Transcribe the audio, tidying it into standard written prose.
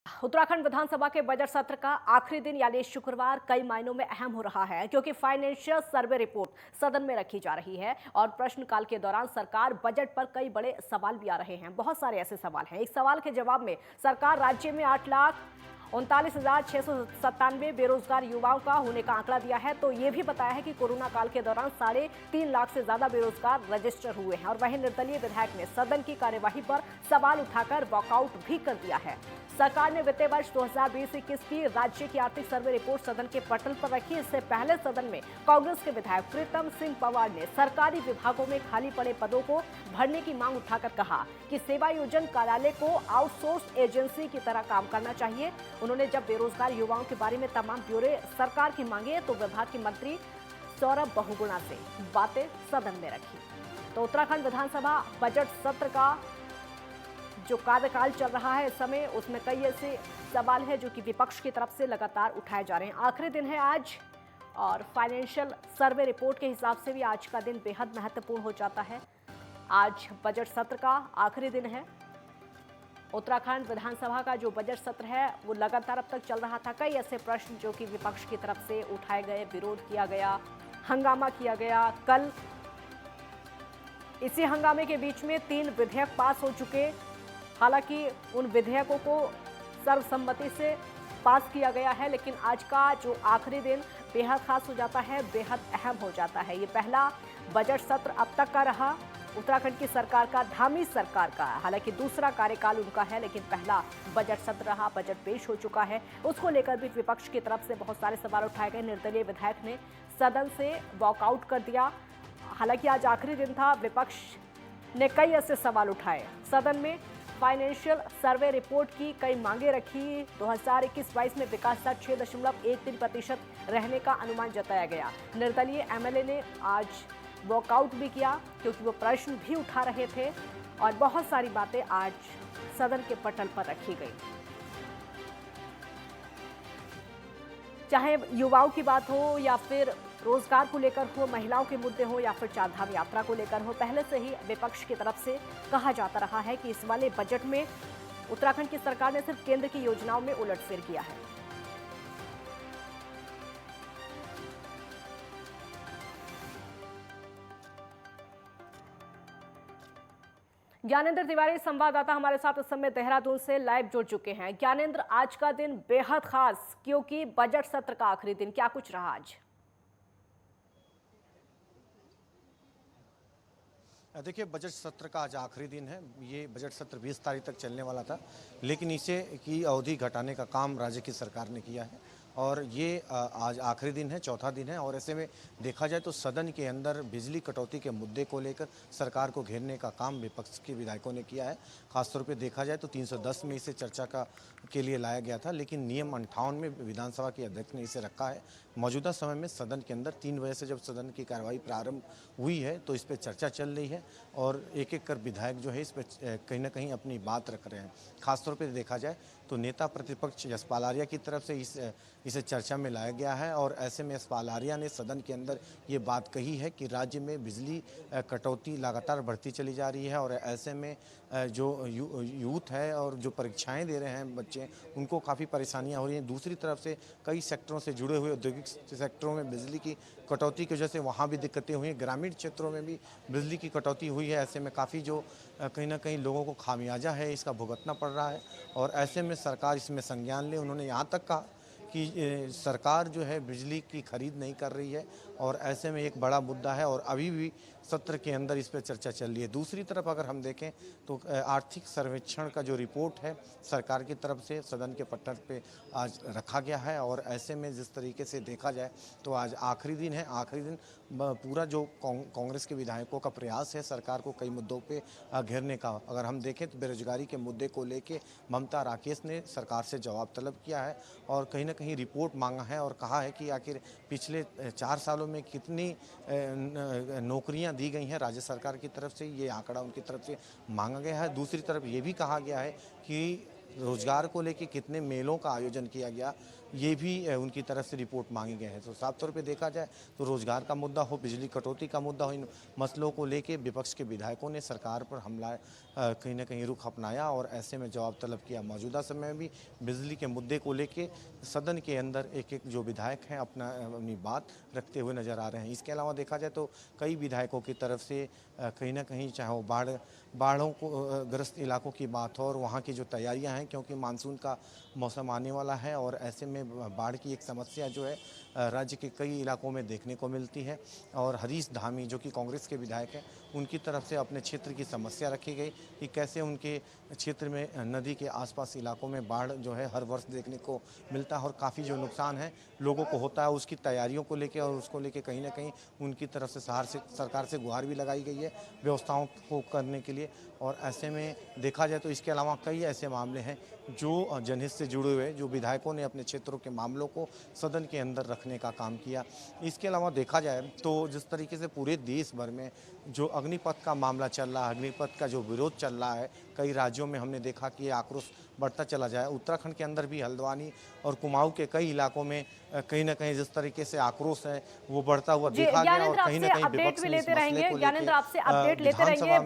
उत्तराखंड विधानसभा के बजट सत्र का आखिरी दिन यानी शुक्रवार कई मायनों में अहम हो रहा है क्योंकि फाइनेंशियल सर्वे रिपोर्ट सदन में रखी जा रही है और प्रश्नकाल के दौरान सरकार बजट पर कई बड़े सवाल भी आ रहे हैं। बहुत सारे ऐसे सवाल हैं। एक सवाल के जवाब में सरकार राज्य में 8,39,697 बेरोजगार युवाओं का होने का आंकड़ा दिया है। तो ये भी बताया है कि कोरोना काल के दौरान 3.5 लाख से ज्यादा बेरोजगार रजिस्टर हुए हैं। और वहीं निर्दलीय विधायक ने सदन की कार्यवाही पर सवाल उठाकर वॉकआउट भी कर दिया है। सरकार ने वित्तीय वर्ष 2020-21 की राज्य की आर्थिक सर्वे रिपोर्ट सदन के पटल पर रखी। इससे पहले सदन में कांग्रेस के विधायक प्रीतम सिंह पंवार ने सरकारी विभागों में खाली पड़े पदों को भरने की मांग उठाकर कहा कि सेवायोजन कार्यालय को आउटसोर्स एजेंसी की तरह काम करना चाहिए। उन्होंने जब बेरोजगार युवाओं के बारे में तमाम ब्यौरे सरकार की मांगे तो विभाग के मंत्री सौरभ बहुगुणा से बातें सदन में रखी। तो उत्तराखंड विधानसभा बजट सत्र का जो कार्यकाल चल रहा है इस समय, उसमें कई ऐसे सवाल हैं जो कि विपक्ष की तरफ से लगातार उठाए जा रहे हैं। आखिरी दिन है आज और फाइनेंशियल सर्वे रिपोर्ट के हिसाब से भी आज का दिन बेहद महत्वपूर्ण हो जाता है। आज बजट सत्र का आखिरी दिन है। उत्तराखंड विधानसभा का जो बजट सत्र है वो लगातार अब तक चल रहा था। कई ऐसे प्रश्न जो कि विपक्ष की तरफ से उठाए गए, विरोध किया गया, हंगामा किया गया। कल इसी हंगामे के बीच में 3 विधेयक पास हो चुके। हालांकि उन विधेयकों को सर्वसम्मति से पास किया गया है, लेकिन आज का जो आखिरी दिन बेहद खास हो जाता है, बेहद अहम हो जाता है। ये पहला बजट सत्र अब तक का रहा उत्तराखंड की सरकार का, धामी सरकार का। हालांकि दूसरा कार्यकाल उनका है, लेकिन पहला बजट सत्र रहा, बजट पेश हो चुका है। उसको लेकर भी विपक्ष की तरफ से बहुत सारे सवाल उठाए गए। निर्दलीय विधायक ने सदन से वॉकआउट कर दिया। हालांकि आज आखिरी दिन था, विपक्ष ने कई ऐसे सवाल उठाए। सदन में फाइनेंशियल सर्वे रिपोर्ट की कई मांगे रखी। 2021-22 में विकास दर 6.13% रहने का अनुमान जताया गया। निर्दलीय एमएलए ने आज वॉकआउट भी किया क्योंकि वो प्रश्न भी उठा रहे थे और बहुत सारी बातें आज सदन के पटल पर रखी गई। चाहे युवाओं की बात हो या फिर रोजगार को लेकर हो, महिलाओं के मुद्दे हो या फिर चारधाम यात्रा को लेकर हो, पहले से ही विपक्ष की तरफ से कहा जाता रहा है कि इस वाले बजट में उत्तराखंड की सरकार ने सिर्फ केंद्र की योजनाओं में उलटफेर किया है। ज्ञानेंद्र तिवारी संवाददाता हमारे साथ इस समय देहरादून से लाइव जुड़ चुके हैं। ज्ञानेंद्र, आज का दिन बेहद खास क्योंकि बजट सत्र का आखिरी दिन, क्या कुछ रहा आज? देखिए, बजट सत्र का आज आखिरी दिन है। ये बजट सत्र 20 तारीख तक चलने वाला था, लेकिन इसे की अवधि घटाने का काम राज्य की सरकार ने किया है और ये आज आखिरी दिन है, चौथा दिन है। और ऐसे में देखा जाए तो सदन के अंदर बिजली कटौती के मुद्दे को लेकर सरकार को घेरने का काम विपक्ष के विधायकों ने किया है। खासतौर पे देखा जाए तो 310 में इसे चर्चा के लिए लाया गया था, लेकिन नियम 58 में विधानसभा के अध्यक्ष ने इसे रखा है। मौजूदा समय में सदन के अंदर 3 बजे से जब सदन की कार्यवाही प्रारंभ हुई है तो इस पर चर्चा चल रही है और एक एक कर विधायक जो है इस पर कहीं ना कहीं अपनी बात रख रहे हैं। खासतौर पर देखा जाए तो नेता प्रतिपक्ष यशपाल आर्या की तरफ से इसे चर्चा में लाया गया है और ऐसे में यशपाल आर्या ने सदन के अंदर ये बात कही है कि राज्य में बिजली कटौती लगातार बढ़ती चली जा रही है और ऐसे में जो यूथ है और जो परीक्षाएं दे रहे हैं बच्चे, उनको काफ़ी परेशानियां हो रही हैं। दूसरी तरफ से कई सेक्टरों से जुड़े हुए औद्योगिक सेक्टरों में बिजली की कटौती की वजह से वहाँ भी दिक्कतें हुई हैं। ग्रामीण क्षेत्रों में भी बिजली की कटौती हुई है। ऐसे में काफ़ी जो कहीं ना कहीं लोगों को खामियाजा है इसका भुगतना पड़ रहा है और ऐसे में सरकार इसमें संज्ञान ले। उन्होंने यहाँ तक कहा कि सरकार जो है बिजली की खरीद नहीं कर रही है और ऐसे में एक बड़ा मुद्दा है और अभी भी सत्र के अंदर इस पर चर्चा चल रही है। दूसरी तरफ अगर हम देखें तो आर्थिक सर्वेक्षण का जो रिपोर्ट है सरकार की तरफ से सदन के पटल पे आज रखा गया है और ऐसे में जिस तरीके से देखा जाए तो आज आखिरी दिन है। आखिरी दिन पूरा जो कांग्रेस के विधायकों का प्रयास है सरकार को कई मुद्दों पे घेरने का। अगर हम देखें तो बेरोजगारी के मुद्दे को लेके ममता राकेश ने सरकार से जवाब तलब किया है और कहीं ना कहीं रिपोर्ट मांगा है और कहा है कि आखिर पिछले 4 सालों में कितनी नौकरियां दी गई हैं राज्य सरकार की तरफ से, ये आंकड़ा उनकी तरफ से मांगा गया है। दूसरी तरफ ये भी कहा गया है कि रोजगार को लेके कितने मेलों का आयोजन किया गया, ये भी उनकी तरफ से रिपोर्ट मांगी गई है। तो साफ तौर पे देखा जाए तो रोजगार का मुद्दा हो, बिजली कटौती का मुद्दा हो, इन मसलों को लेके विपक्ष के विधायकों ने सरकार पर हमला कहीं ना कहीं रुख अपनाया और ऐसे में जवाब तलब किया। मौजूदा समय में भी बिजली के मुद्दे को लेके सदन के अंदर एक एक जो विधायक हैं अपनी बात रखते हुए नजर आ रहे हैं। इसके अलावा देखा जाए तो कई विधायकों की तरफ से कहीं ना कहीं चाहे वो बाढ़ों को ग्रस्त इलाकों की बात हो और वहाँ की जो तैयारियां हैं, क्योंकि मानसून का मौसम आने वाला है और ऐसे में बाढ़ की एक समस्या जो है राज्य के कई इलाकों में देखने को मिलती है। और हरीश धामी जो कि कांग्रेस के विधायक हैं, उनकी तरफ से अपने क्षेत्र की समस्या रखी गई कि कैसे उनके क्षेत्र में नदी के आसपास इलाकों में बाढ़ जो है हर वर्ष देखने को मिलता है और काफ़ी जो नुकसान है लोगों को होता है, उसकी तैयारियों को लेकर और उसको लेकर कहीं ना कहीं उनकी तरफ से सरकार से गुहार भी लगाई गई है व्यवस्थाओं को करने के लिए। और ऐसे में देखा जाए तो इसके अलावा कई ऐसे मामले हैं जो जनहित से जुड़े हुए, जो विधायकों ने अपने क्षेत्रों के मामलों को सदन के अंदर रखने का काम किया। इसके अलावा देखा जाए तो जिस तरीके से पूरे देश भर में जो अग्निपथ का मामला चल रहा है, अग्निपथ का जो विरोध चल रहा है, कई राज्यों में हमने देखा कि ये आक्रोश बढ़ता चला जाए। उत्तराखंड के अंदर भी हल्द्वानी और कुमाऊं के कई इलाकों में कहीं ना कहीं जिस तरीके से आक्रोश है वो बढ़ता हुआ देखा गया और कहीं ना कहीं विपक्ष ने इस मसले को लेकर ज्ञानेंद्र आपसे अपडेट लेते विधानसभा रहेंगे।